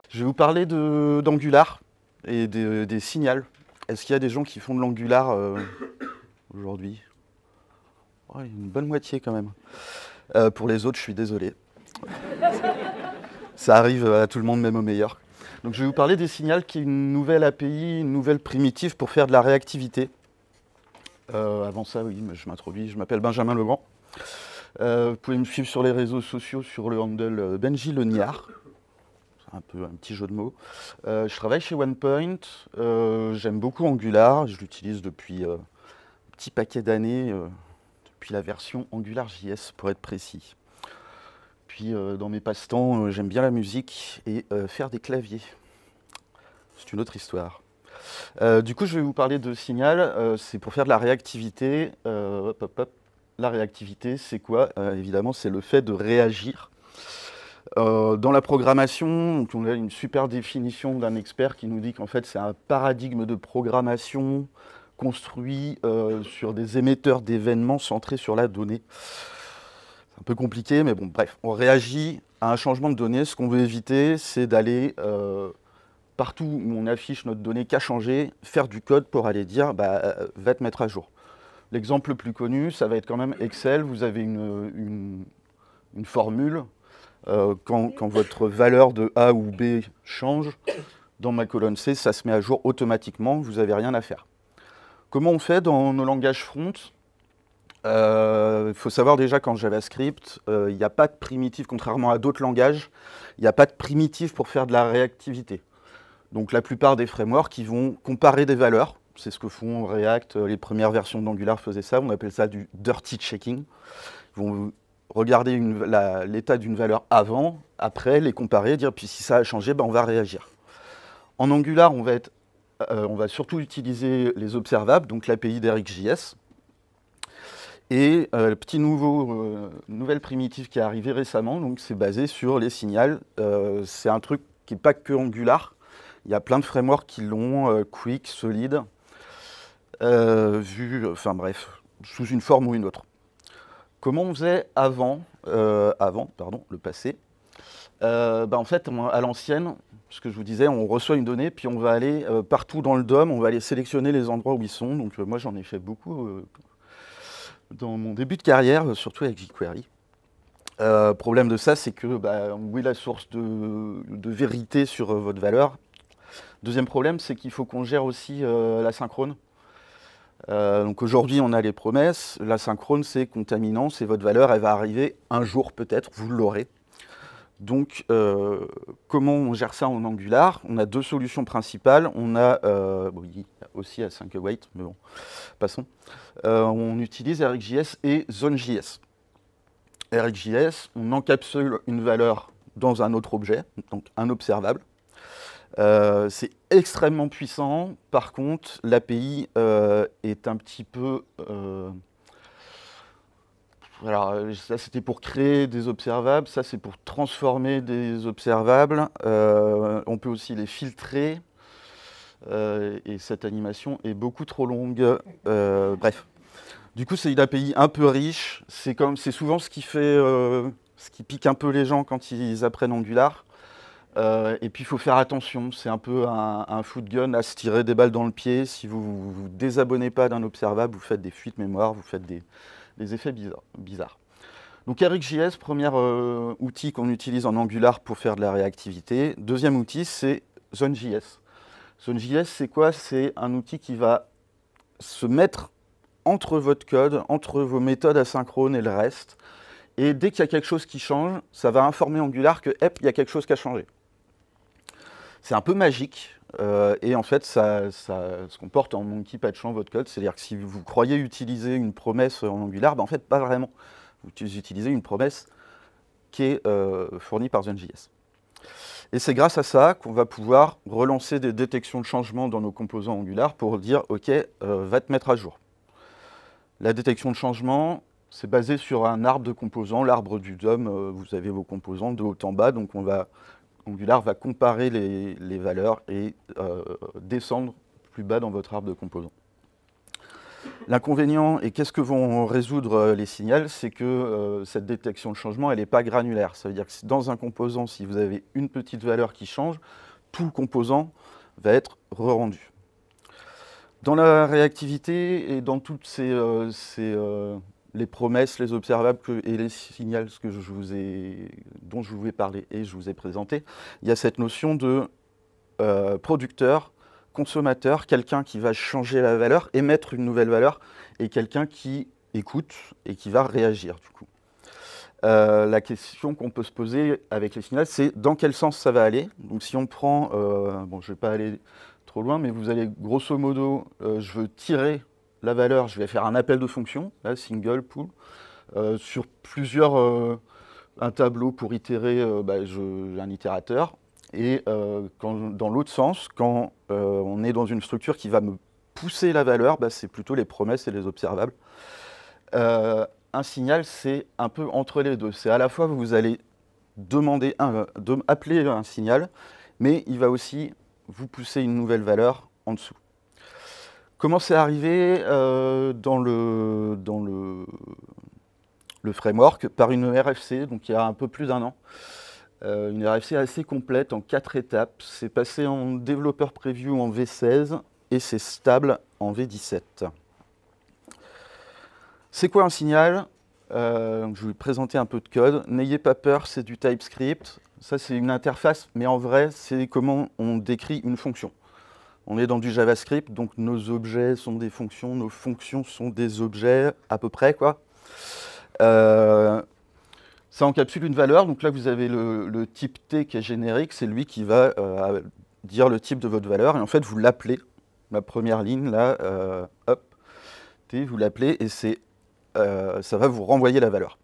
Je vais vous parler d'Angular et des signals. Est-ce qu'il y a des gens qui font de l'Angular aujourd'hui? Oh, une bonne moitié quand même. Pour les autres, je suis désolé. Ça arrive à tout le monde, même aux meilleurs. Donc je vais vous parler des signals, qui est une nouvelle API, une nouvelle primitive pour faire de la réactivité. Avant ça, oui, je m'introduis, je m'appelle Benjamin Legrand. Vous pouvez me suivre sur les réseaux sociaux sur le handle Benji Le Niard. C'est un peu un petit jeu de mots. Je travaille chez OnePoint. J'aime beaucoup Angular. Je l'utilise depuis un petit paquet d'années, depuis la version AngularJS pour être précis. Puis dans mes passe-temps, j'aime bien la musique et faire des claviers. C'est une autre histoire. Du coup, je vais vous parler de Signal. C'est pour faire de la réactivité. La réactivité, c'est quoi? Évidemment, c'est le fait de réagir. Dans la programmation, on a une super définition d'un expert qui nous dit qu'en fait, c'est un paradigme de programmation construit sur des émetteurs d'événements centrés sur la donnée. C'est un peu compliqué, mais bon, bref, on réagit à un changement de données. Ce qu'on veut éviter, c'est d'aller partout où on affiche notre donnée qui a changé, faire du code pour aller dire va te mettre à jour. L'exemple le plus connu, ça va être quand même Excel. Vous avez une formule. Quand votre valeur de A ou B change, dans ma colonne C, ça se met à jour automatiquement, vous n'avez rien à faire. Comment on fait dans nos langages front? Il faut savoir déjà qu'en JavaScript, il n'y a pas de primitive, contrairement à d'autres langages, il n'y a pas de primitive pour faire de la réactivité. Donc la plupart des frameworks qui vont comparer des valeurs, c'est ce que font React, les premières versions d'Angular faisaient ça, on appelle ça du dirty checking. Ils vont regarder l'état d'une valeur avant, après, les comparer, dire puis si ça a changé, on va réagir. En Angular, on va surtout utiliser les observables, donc l'API d'RxJS. Et le petit nouvelle primitive qui est arrivée récemment, donc c'est basé sur les signals. C'est un truc qui n'est pas que Angular. Il y a plein de frameworks qui l'ont, Quick, Solid, enfin bref, sous une forme ou une autre. Comment on faisait avant, le passé? En fait, à l'ancienne, ce que je vous disais, on reçoit une donnée, puis on va aller partout dans le DOM, on va aller sélectionner les endroits où ils sont. Donc moi, j'en ai fait beaucoup dans mon début de carrière, surtout avec jQuery. Problème de ça, c'est que où est la source de vérité sur votre valeur? Deuxième problème, c'est qu'il faut qu'on gère aussi l'asynchrone. Donc aujourd'hui, on a les promesses. L'asynchrone, c'est contaminant, c'est votre valeur, elle va arriver un jour peut-être, vous l'aurez. Donc, comment on gère ça en Angular? On a deux solutions principales. On a, il y a aussi async await, mais bon, passons. On utilise RxJS et ZoneJS. RxJS, on encapsule une valeur dans un autre objet, donc un observable. C'est extrêmement puissant. Par contre, l'API est un petit peu... alors, ça, c'était pour créer des observables. Ça, c'est pour transformer des observables. On peut aussi les filtrer. Et cette animation est beaucoup trop longue. Bref. Du coup, c'est une API un peu riche. C'est souvent ce qui fait... ce qui pique un peu les gens quand ils apprennent Angular. Et puis il faut faire attention, c'est un peu un foot gun à se tirer des balles dans le pied. Si vous vous désabonnez pas d'un observable, vous faites des fuites mémoire, vous faites des effets bizarres. Donc RxJS, premier outil qu'on utilise en Angular pour faire de la réactivité. Deuxième outil, c'est ZoneJS. ZoneJS, c'est quoi? C'est un outil qui va se mettre entre votre code, entre vos méthodes asynchrones et le reste. Et dès qu'il y a quelque chose qui change, ça va informer Angular que, il y a quelque chose qui a changé. C'est un peu magique et en fait, ça se comporte en monkey patchant votre code. C'est-à-dire que si vous croyez utiliser une promesse en Angular, en fait, pas vraiment. Vous utilisez une promesse qui est fournie par ZoneJS. Et c'est grâce à ça qu'on va pouvoir relancer des détections de changement dans nos composants Angular pour dire « Ok, va te mettre à jour ». La détection de changement, c'est basé sur un arbre de composants, l'arbre du DOM. Vous avez vos composants de haut en bas, donc Angular va comparer les valeurs et descendre plus bas dans votre arbre de composants. L'inconvénient, et qu'est-ce que vont résoudre les signals, c'est que cette détection de changement, elle n'est pas granulaire. Ça veut dire que dans un composant, si vous avez une petite valeur qui change, tout le composant va être re-rendu. Dans la réactivité et dans toutes les promesses, les observables et les signaux dont je vous ai parlé et je vous ai présenté, il y a cette notion de producteur, consommateur, quelqu'un qui va changer la valeur, émettre une nouvelle valeur, et quelqu'un qui écoute et qui va réagir du coup. La question qu'on peut se poser avec les signaux, c'est dans quel sens ça va aller. Donc si on prend, bon, je ne vais pas aller trop loin, mais vous allez grosso modo, je veux tirer la valeur, je vais faire un appel de fonction, là, single, pool, sur un tableau pour itérer, j'ai un itérateur. Et dans l'autre sens, quand on est dans une structure qui va me pousser la valeur, c'est plutôt les promesses et les observables. Un signal, c'est un peu entre les deux. C'est à la fois, vous allez appeler un signal, mais il va aussi vous pousser une nouvelle valeur en dessous. Comment c'est arrivé dans le framework? Par une RFC, donc il y a un peu plus d'1 an. Une RFC assez complète en 4 étapes. C'est passé en développeur preview en V16 et c'est stable en V17. C'est quoi un signal? Je vais vous présenter un peu de code. N'ayez pas peur, c'est du TypeScript. Ça, c'est une interface, mais en vrai, c'est comment on décrit une fonction. On est dans du JavaScript, donc nos objets sont des fonctions, nos fonctions sont des objets, à peu près, quoi. Ça encapsule une valeur, donc là vous avez le type T qui est générique, c'est lui qui va dire le type de votre valeur, et en fait vous l'appelez, la première ligne là, hop, T, vous l'appelez, et ça va vous renvoyer la valeur.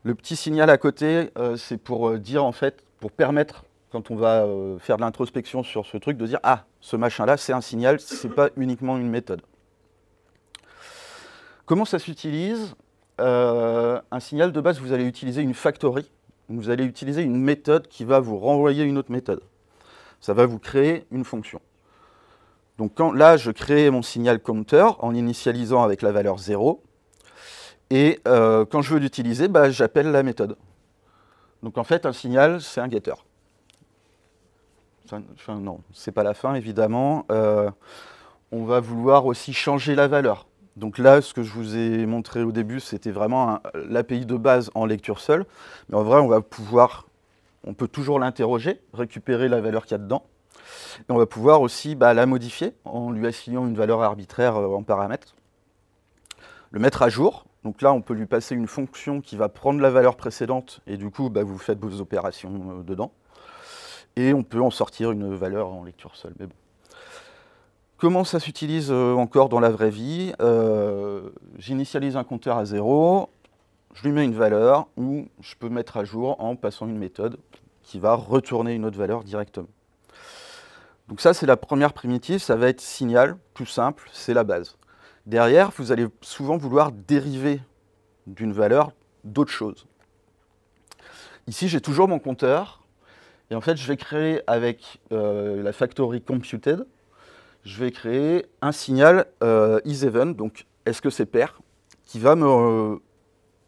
Le petit signal à côté, c'est pour dire en fait, pour permettre, quand on va faire de l'introspection sur ce truc, de dire « Ah, ce machin-là, c'est un signal, c'est pas uniquement une méthode ». Comment ça s'utilise? Un signal de base, vous allez utiliser une factory. Vous allez utiliser une méthode qui va vous renvoyer une autre méthode. Ça va vous créer une fonction. Donc là, je crée mon signal counter en initialisant avec la valeur 0. Et quand je veux l'utiliser, j'appelle la méthode. Donc en fait, un signal, c'est un getter. Enfin, non, c'est pas la fin, évidemment. On va vouloir aussi changer la valeur. Donc là, ce que je vous ai montré au début, c'était vraiment l'API de base en lecture seule. Mais en vrai, on peut toujours l'interroger, récupérer la valeur qu'il y a dedans. Et on va pouvoir aussi la modifier en lui assignant une valeur arbitraire en paramètre. Le mettre à jour. Donc là, on peut lui passer une fonction qui va prendre la valeur précédente et du coup, vous faites vos opérations dedans. Et on peut en sortir une valeur en lecture seule. Mais bon. Comment ça s'utilise encore dans la vraie vie? J'initialise un compteur à 0, je lui mets une valeur, ou je peux mettre à jour en passant une méthode qui va retourner une autre valeur directement. Donc ça, c'est la première primitive, ça va être signal, tout simple, c'est la base. Derrière, vous allez souvent vouloir dériver d'une valeur d'autres choses. Ici, j'ai toujours mon compteur, et en fait, je vais créer avec la factory computed, je vais créer un signal isEven, donc est-ce que c'est pair, qui va me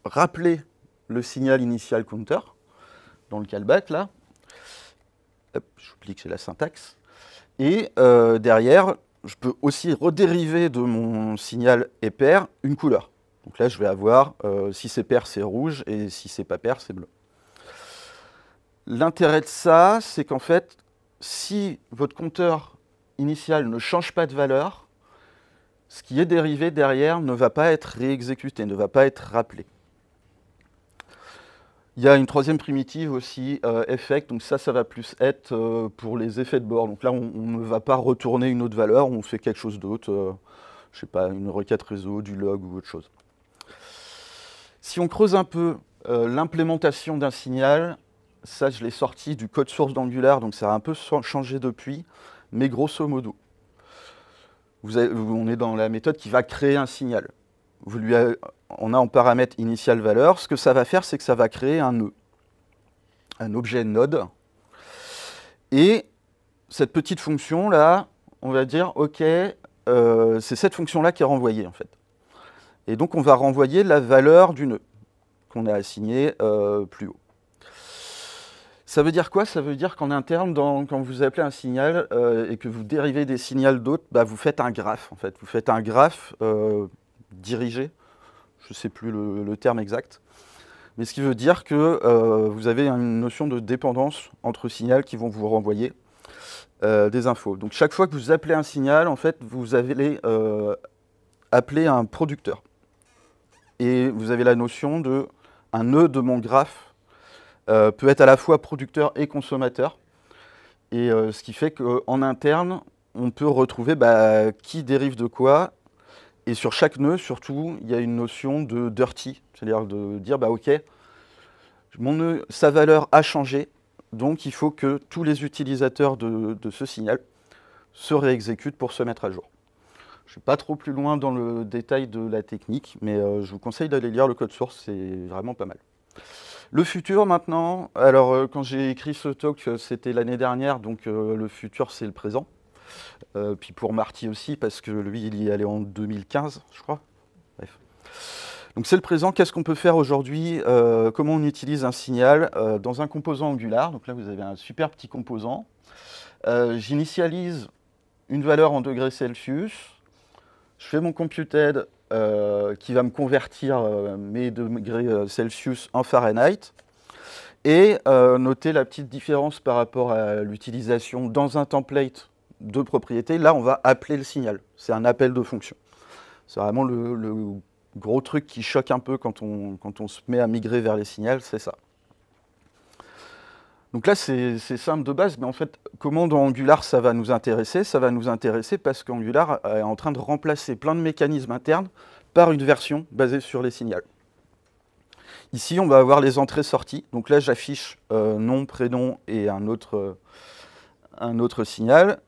rappeler le signal initial counter, dans le callback là. Hop, j'oublie que c'est la syntaxe. Et derrière, je peux aussi redériver de mon signal est pair une couleur. Donc là, je vais avoir, si c'est pair, c'est rouge, et si c'est pas pair, c'est bleu. L'intérêt de ça, c'est qu'en fait, si votre compteur initial ne change pas de valeur, ce qui est dérivé derrière ne va pas être réexécuté, ne va pas être rappelé. Il y a une troisième primitive aussi, effect, donc ça va plus être pour les effets de bord. Donc là, on ne va pas retourner une autre valeur, on fait quelque chose d'autre, je sais pas, une requête réseau, du log ou autre chose. Si on creuse un peu l'implémentation d'un signal, ça je l'ai sorti du code source d'Angular, donc ça a un peu changé depuis, mais grosso modo, on est dans la méthode qui va créer un signal. On a en paramètre initial valeur. Ce que ça va faire, c'est que ça va créer un nœud, un objet node. Et cette petite fonction là, on va dire, ok, c'est cette fonction-là qui est renvoyée, en fait. Et donc, on va renvoyer la valeur du nœud qu'on a assigné plus haut. Ça veut dire quoi? Ça veut dire qu'en interne, quand vous appelez un signal et que vous dérivez des signaux d'autres, bah, vous faites un graphe, en fait. Vous faites un graphe dirigé, je ne sais plus le terme exact, mais ce qui veut dire que vous avez une notion de dépendance entre signaux qui vont vous renvoyer des infos. Donc chaque fois que vous appelez un signal, en fait, vous allez appeler un producteur. Et vous avez la notion de un nœud de mon graphe peut être à la fois producteur et consommateur. Et ce qui fait qu'en interne, on peut retrouver qui dérive de quoi. Et sur chaque nœud, surtout, il y a une notion de dirty, c'est-à-dire de dire, OK, mon nœud, sa valeur a changé, donc il faut que tous les utilisateurs de ce signal se réexécutent pour se mettre à jour. Je ne suis pas trop plus loin dans le détail de la technique, mais je vous conseille d'aller lire le code source, c'est vraiment pas mal. Le futur maintenant, alors quand j'ai écrit ce talk, c'était l'année dernière, donc le futur c'est le présent. Puis pour Marty aussi, parce que lui il y est allé en 2015, je crois. Bref. Donc c'est le présent, qu'est-ce qu'on peut faire aujourd'hui? Comment on utilise un signal dans un composant Angular? Donc là vous avez un super petit composant. J'initialise une valeur en degrés Celsius. Je fais mon computed qui va me convertir mes degrés Celsius en Fahrenheit. Et notez la petite différence par rapport à l'utilisation dans un template de propriété. Là, on va appeler le signal. C'est un appel de fonction. C'est vraiment le gros truc qui choque un peu quand on se met à migrer vers les signals, c'est ça. Donc là, c'est simple de base, mais en fait, comment dans Angular ça va nous intéresser? Ça va nous intéresser parce qu'Angular est en train de remplacer plein de mécanismes internes par une version basée sur les signals. Ici, on va avoir les entrées-sorties. Donc là, j'affiche nom, prénom et un autre signal.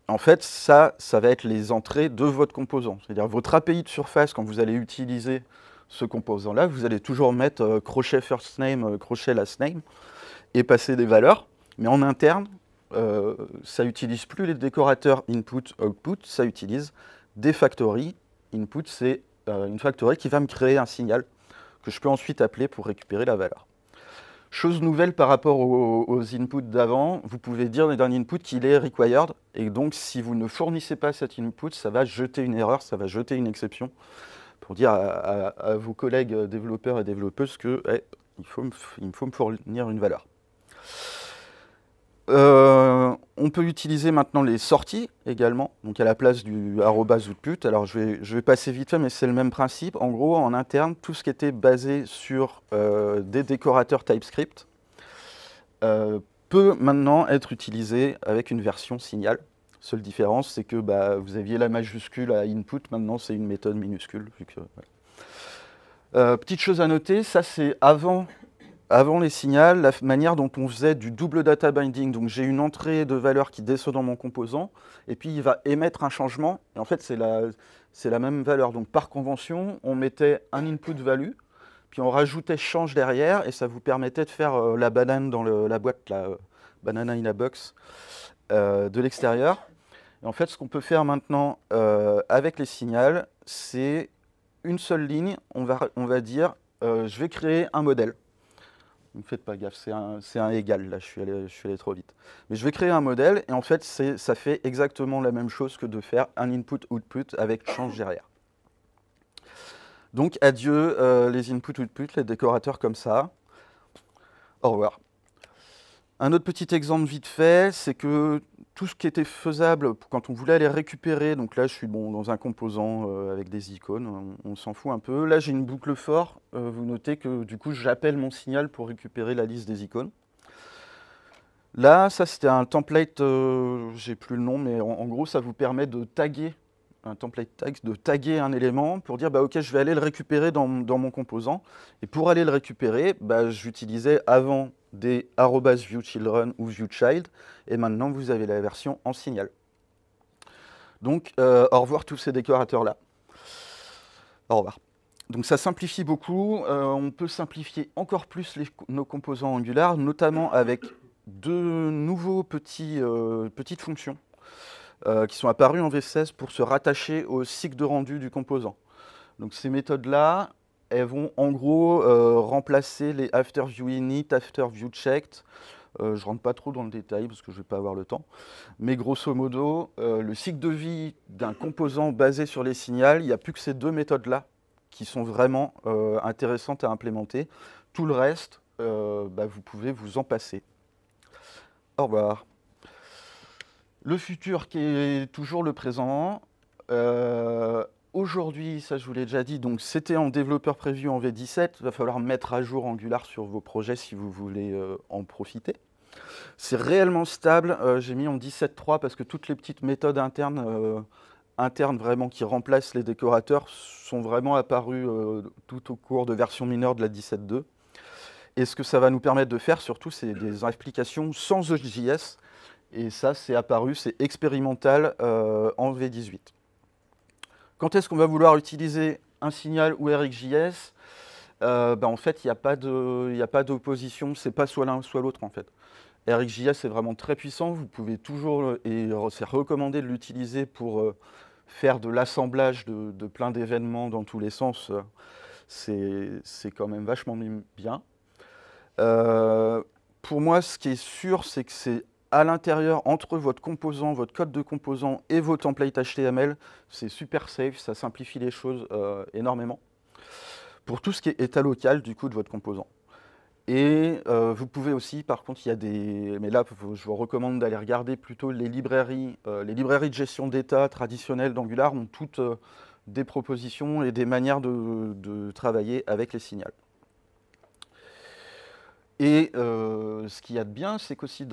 En fait, ça va être les entrées de votre composant. C'est-à-dire votre API de surface, quand vous allez utiliser ce composant-là, vous allez toujours mettre crochet first name, crochet last name, et passer des valeurs. Mais en interne, ça n'utilise plus les décorateurs input, output, ça utilise des factories. Input, c'est une factory qui va me créer un signal que je peux ensuite appeler pour récupérer la valeur. Chose nouvelle par rapport aux inputs d'avant, vous pouvez dire d'un input qu'il est required, et donc si vous ne fournissez pas cet input, ça va jeter une erreur, ça va jeter une exception, pour dire à vos collègues développeurs et développeuses que il me faut me fournir une valeur. On peut utiliser maintenant les sorties également, donc à la place du @output. Alors je vais passer vite fait, mais c'est le même principe. En gros, en interne, tout ce qui était basé sur des décorateurs TypeScript peut maintenant être utilisé avec une version signal. Seule différence, c'est que vous aviez la majuscule à input, maintenant c'est une méthode minuscule. Vu que, petite chose à noter, ça c'est avant les signaux, la manière dont on faisait du double data binding. Donc j'ai une entrée de valeur qui descend dans mon composant, et puis il va émettre un changement, et en fait c'est la même valeur. Donc par convention, on mettait un input value, puis on rajoutait change derrière, et ça vous permettait de faire la banane dans la boîte, la banana in a box de l'extérieur. Et en fait, ce qu'on peut faire maintenant avec les signaux, c'est une seule ligne, on va dire, je vais créer un modèle. Ne faites pas gaffe, c'est un égal, là je suis allé trop vite. Mais je vais créer un modèle, et en fait ça fait exactement la même chose que de faire un input-output avec change derrière. Donc adieu les input-output, les décorateurs comme ça. Au revoir. Un autre petit exemple vite fait, c'est que tout ce qui était faisable quand on voulait aller récupérer, donc là je suis dans un composant avec des icônes, on s'en fout un peu. Là j'ai une boucle for, vous notez que du coup j'appelle mon signal pour récupérer la liste des icônes. Là, ça c'était un template, j'ai plus le nom, mais en gros ça vous permet de taguer, un template tag, de taguer un élément pour dire ok, je vais aller le récupérer dans mon composant. Et pour aller le récupérer, j'utilisais avant des @viewChildren ou viewChild, et maintenant vous avez la version en signal. Donc au revoir tous ces décorateurs-là. Au revoir. Donc ça simplifie beaucoup, on peut simplifier encore plus nos composants Angular, notamment avec de nouveaux petites fonctions. qui sont apparues en V16 pour se rattacher au cycle de rendu du composant. Donc ces méthodes-là, elles vont en gros remplacer les after view init, after view checked. Je ne rentre pas trop dans le détail parce que je ne vais pas avoir le temps. Mais grosso modo, le cycle de vie d'un composant basé sur les signals, il n'y a plus que ces deux méthodes-là qui sont vraiment intéressantes à implémenter. Tout le reste, vous pouvez vous en passer. Au revoir. Le futur qui est toujours le présent. Aujourd'hui, ça je vous l'ai déjà dit, donc c'était en développeur preview en V17. Il va falloir mettre à jour Angular sur vos projets si vous voulez en profiter. C'est réellement stable. J'ai mis en 17.3 parce que toutes les petites méthodes internes vraiment qui remplacent les décorateurs sont vraiment apparues tout au cours de versions mineures de la 17.2. Et ce que ça va nous permettre de faire surtout, c'est des applications sans EJS. Et ça, c'est apparu, c'est expérimental en V18. Quand est-ce qu'on va vouloir utiliser un signal ou RxJS en fait, il n'y a pas d'opposition, c'est pas soit l'un soit l'autre en fait. RxJS est vraiment très puissant, vous pouvez toujours, et c'est recommandé de l'utiliser pour faire de l'assemblage de plein d'événements dans tous les sens. C'est quand même vachement bien. Pour moi, ce qui est sûr, c'est que c'est à l'intérieur, entre votre composant, votre code de composant et vos templates HTML, c'est super safe, ça simplifie les choses énormément. Pour tout ce qui est état local du coup de votre composant. Et vous pouvez aussi, par contre, il y a des... Mais là, je vous recommande d'aller regarder plutôt les librairies de gestion d'état traditionnelles d'Angular ont toutes des propositions et des manières de travailler avec les signals. Et ce qu'il y a de bien, c'est qu'aussi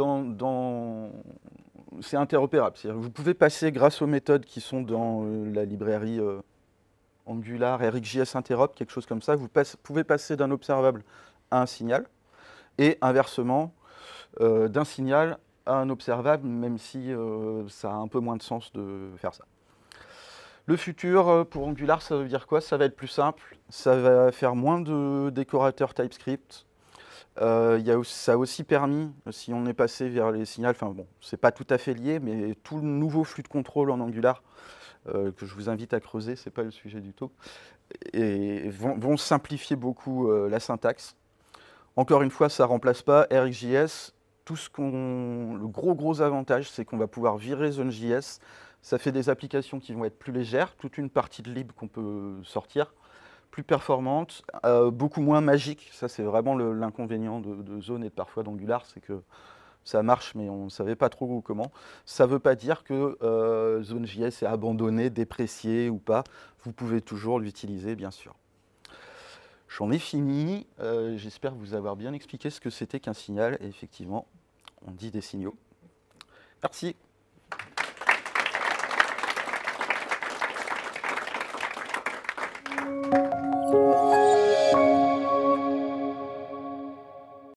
c'est interopérable. Vous pouvez passer, grâce aux méthodes qui sont dans la librairie Angular, RxJS Interop, quelque chose comme ça, vous pouvez passer d'un observable à un signal, et inversement, d'un signal à un observable, même si ça a un peu moins de sens de faire ça. Le futur, pour Angular, ça veut dire quoi? Ça va être plus simple, ça va faire moins de décorateurs TypeScript. Ça a aussi permis, si on est passé vers les signals, enfin bon, c'est pas tout à fait lié, mais tout le nouveau flux de contrôle en Angular, que je vous invite à creuser, c'est pas le sujet du tout, et vont simplifier beaucoup la syntaxe. Encore une fois, ça ne remplace pas RxJS. Le gros avantage, c'est qu'on va pouvoir virer Zone.js. Ça fait des applications qui vont être plus légères, toute une partie de lib qu'on peut sortir, plus performante, beaucoup moins magique. Ça, c'est vraiment l'inconvénient de Zone et parfois d'Angular, c'est que ça marche, mais on ne savait pas trop comment. Ça ne veut pas dire que Zone.js est abandonné, déprécié ou pas. Vous pouvez toujours l'utiliser, bien sûr. J'en ai fini. J'espère vous avoir bien expliqué ce que c'était qu'un signal. Et effectivement, on dit des signaux. Merci.